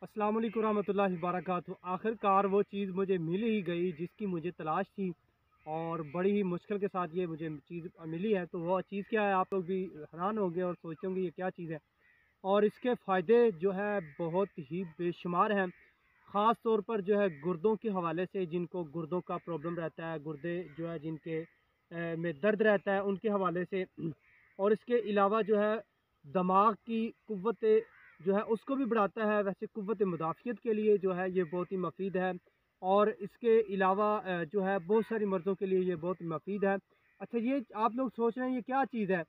अस्सलाम वालेकुम रहमतुल्लाहि वबरकातुहू। आखिरकार वो चीज़ मुझे मिल ही गई जिसकी मुझे तलाश थी और बड़ी ही मुश्किल के साथ ये मुझे चीज़ मिली है। तो वो चीज़ क्या है, आप लोग भी हैरान होंगे और सोचते होंगे ये क्या चीज़ है। और इसके फ़ायदे जो है बहुत ही बेशुमार हैं। ख़ास तौर पर जो है गुर्दों के हवाले से, जिनको गुर्दों का प्रॉब्लम रहता है, गुर्दे जो है जिनके में दर्द रहता है, उनके हवाले से। और इसके अलावा जो है दिमाग की कुव्वत जो है उसको भी बढ़ाता है। वैसे कुव्वत मुदाफ़ियत के लिए जो है ये बहुत ही मुफ़ीद है। और इसके अलावा जो है बहुत सारी मर्ज़ों के लिए ये बहुत मुफ़ीद है। अच्छा, ये आप लोग सोच रहे हैं ये क्या चीज़ है,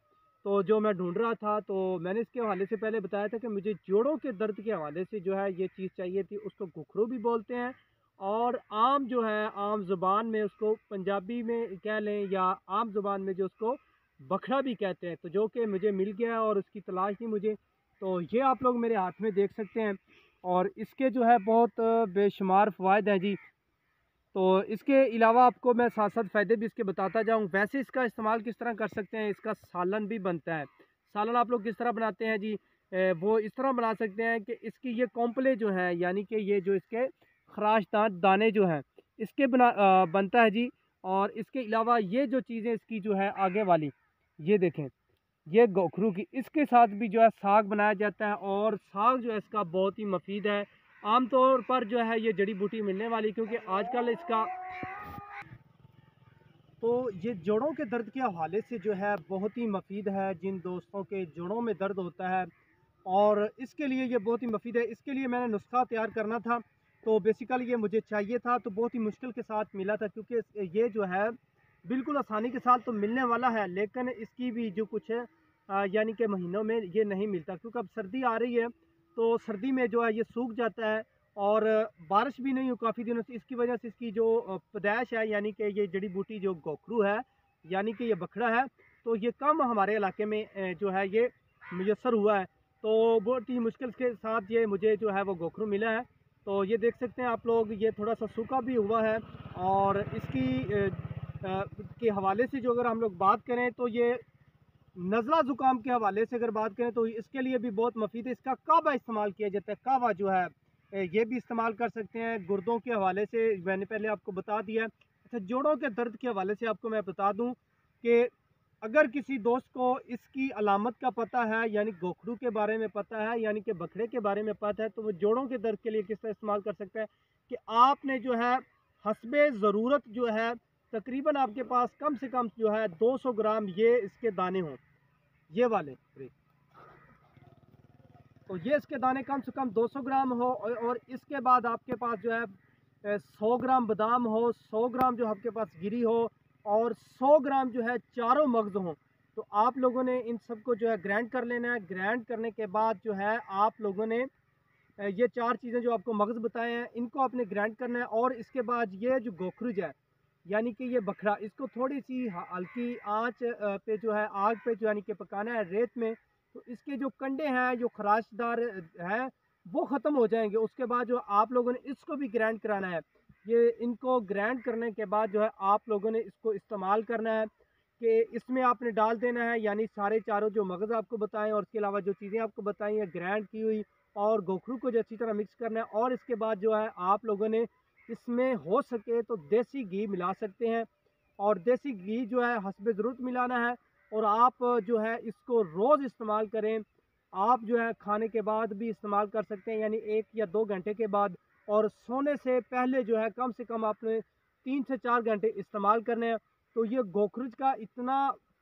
तो जो मैं ढूँढ रहा था तो मैंने इसके हवाले से पहले बताया था कि मुझे जोड़ों के दर्द के हवाले से जो है ये चीज़ चाहिए थी। उसको गुखरू भी बोलते हैं और आम जो है आम ज़ुबान में उसको पंजाबी में कह लें या आम ज़ुबान में जो उसको बखड़ा भी कहते हैं। तो जो कि मुझे मिल गया और उसकी तलाश थी मुझे, तो ये आप लोग मेरे हाथ में देख सकते हैं। और इसके जो है बहुत बेशुमार फ़वाइद हैं जी। तो इसके अलावा आपको मैं साथ-साथ फ़ायदे भी इसके बताता जाऊँ। वैसे इसका इस्तेमाल किस तरह कर सकते हैं, इसका सालन भी बनता है। सालन आप लोग किस तरह बनाते हैं जी? वो इस तरह बना सकते हैं कि इसकी ये कॉम्पले जो हैं, यानी कि ये जो इसके ख़राशदार दाने जो हैं, इसके बनता है जी। और इसके अलावा ये जो चीज़ें इसकी जो है आगे वाली, ये देखें, ये गोखरू की, इसके साथ भी जो है साग बनाया जाता है और साग जो है इसका बहुत ही मुफीद है। आम तौर पर जो है ये जड़ी बूटी मिलने वाली, क्योंकि आजकल इसका तो ये जोड़ों के दर्द के हवाले से जो है बहुत ही मुफीद है। जिन दोस्तों के जोड़ों में दर्द होता है और इसके लिए ये बहुत ही मुफीद है। इसके लिए मैंने नुस्खा तैयार करना था, तो बेसिकली ये मुझे चाहिए था, तो बहुत ही मुश्किल के साथ मिला था, क्योंकि ये जो है बिल्कुल आसानी के साथ तो मिलने वाला है, लेकिन इसकी भी जो कुछ यानी कि महीनों में ये नहीं मिलता, क्योंकि अब सर्दी आ रही है। तो सर्दी में जो है ये सूख जाता है और बारिश भी नहीं हुई काफ़ी दिनों से। इसकी वजह से इसकी जो पैदाइश है, यानी कि ये जड़ी बूटी जो गोखरू है, यानी कि ये बखड़ा है, तो ये कम हमारे इलाके में जो है ये मुयस्सर हुआ है। तो बहुत ही मुश्किल के साथ ये मुझे जो है वो गोखरू मिला है। तो ये देख सकते हैं आप लोग, ये थोड़ा सा सूखा भी हुआ है। और इसकी के हवाले से जो अगर हम लोग बात करें, तो ये नज़ला ज़ुकाम के हवाले से अगर बात करें तो इसके लिए भी बहुत मुफीद है। इसका कावा इस्तेमाल किया जाता है, कावा जो है ये भी इस्तेमाल कर सकते हैं। गुर्दों के हवाले से मैंने पहले आपको बता दिया। अच्छा, जोड़ों के दर्द के हवाले से आपको मैं बता दूं कि अगर किसी दोस्त को इसकी अलामत का पता है, यानी गोखरू के बारे में पता है, यानी कि बखड़े के बारे में पता है, तो वो जोड़ों के दर्द के लिए किस तरह इस्तेमाल कर सकता है कि आपने जो है हस्बे ज़रूरत जो है तकरीबन आपके पास कम से कम जो है 200 ग्राम ये इसके दाने हों, ये वाले। तो ये इसके दाने कम से कम 200 ग्राम हो और इसके बाद आपके पास जो है 100 ग्राम बादाम हो, 100 ग्राम जो आपके पास गिरी हो और 100 ग्राम जो है चारों मगज़ हों। तो आप लोगों ने इन सबको जो है ग्राइंड कर लेना है। ग्राइंड करने के बाद जो है आप लोगों ने ये 4 चीज़ें जो आपको मगज़ बताए हैं, इनको आपने ग्राइंड करना है। और इसके बाद ये जो गोखरूज है, यानी कि ये बखरा, इसको थोड़ी-सी हल्की आँच पे जो है आग पे जो यानी कि पकाना है रेत में। तो इसके जो कंडे हैं, जो खराशदार हैं, वो ख़त्म हो जाएँगे। उसके बाद जो आप लोगों ने इसको भी ग्राइंड कराना है। ये इनको ग्राइंड करने के बाद जो है आप लोगों ने इसको इस्तेमाल करना है कि इसमें आपने डाल देना है, यानी सारे चारों जो मगज़ आपको बताएँ और इसके अलावा जो चीज़ें आपको बताई हैं ग्राइंड की हुई, और गोखरू को जो अच्छी तरह मिक्स करना है। और इसके बाद जो है आप लोगों ने इसमें हो सके तो देसी घी मिला सकते हैं, और देसी घी जो है हस्बे ज़रूरत मिलाना है। और आप जो है इसको रोज़ इस्तेमाल करें। आप जो है खाने के बाद भी इस्तेमाल कर सकते हैं, यानी 1 या 2 घंटे के बाद। और सोने से पहले जो है कम से कम आपने 3 से 4 घंटे इस्तेमाल करने हैं। तो ये गोखरूज का इतना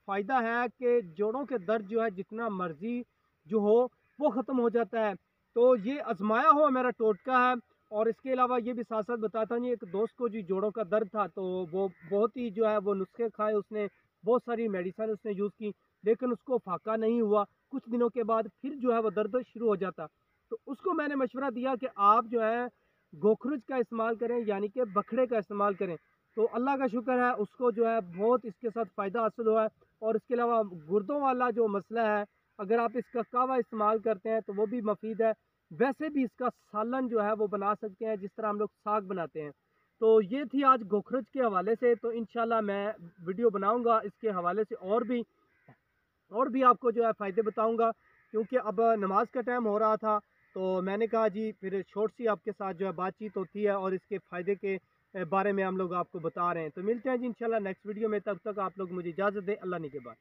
फ़ायदा है कि जोड़ों के दर्द जो है जितना मर्ज़ी जो हो वो ख़त्म हो जाता है। तो ये आज़माया हुआ मेरा टोटका है। और इसके अलावा ये भी साथ-साथ बताता हूँ, एक दोस्त को जी जोड़ों का दर्द था, तो वो बहुत ही जो है वो नुस्खे खाए उसने, बहुत सारी मेडिसिन उसने यूज़ की, लेकिन उसको फ़ाका नहीं हुआ। कुछ दिनों के बाद फिर जो है वो दर्द शुरू हो जाता। तो उसको मैंने मशवरा दिया कि आप जो है गोखरूज का इस्तेमाल करें, यानी कि बखड़े का इस्तेमाल करें। तो अल्लाह का शुक्र है उसको जो है बहुत इसके साथ फ़ायदा हासिल हुआ है। और इसके अलावा गुर्दों वाला जो मसला है, अगर आप इसका कावा इस्तेमाल करते हैं तो वो भी मुफीद है। वैसे भी इसका सालन जो है वो बना सकते हैं जिस तरह हम लोग साग बनाते हैं। तो ये थी आज गोखरूज के हवाले से। तो इंशाल्लाह मैं वीडियो बनाऊंगा इसके हवाले से, और भी आपको जो है फ़ायदे बताऊंगा, क्योंकि अब नमाज का टाइम हो रहा था। तो मैंने कहा जी फिर शॉर्ट सी आपके साथ जो है बातचीत होती है और इसके फ़ायदे के बारे में हम लोग आपको बता रहे हैं। तो मिलते हैं जी इंशाल्लाह नेक्स्ट वीडियो में, तब तक आप लोग मुझे इजाज़त दें। अल्लाह निगहबान।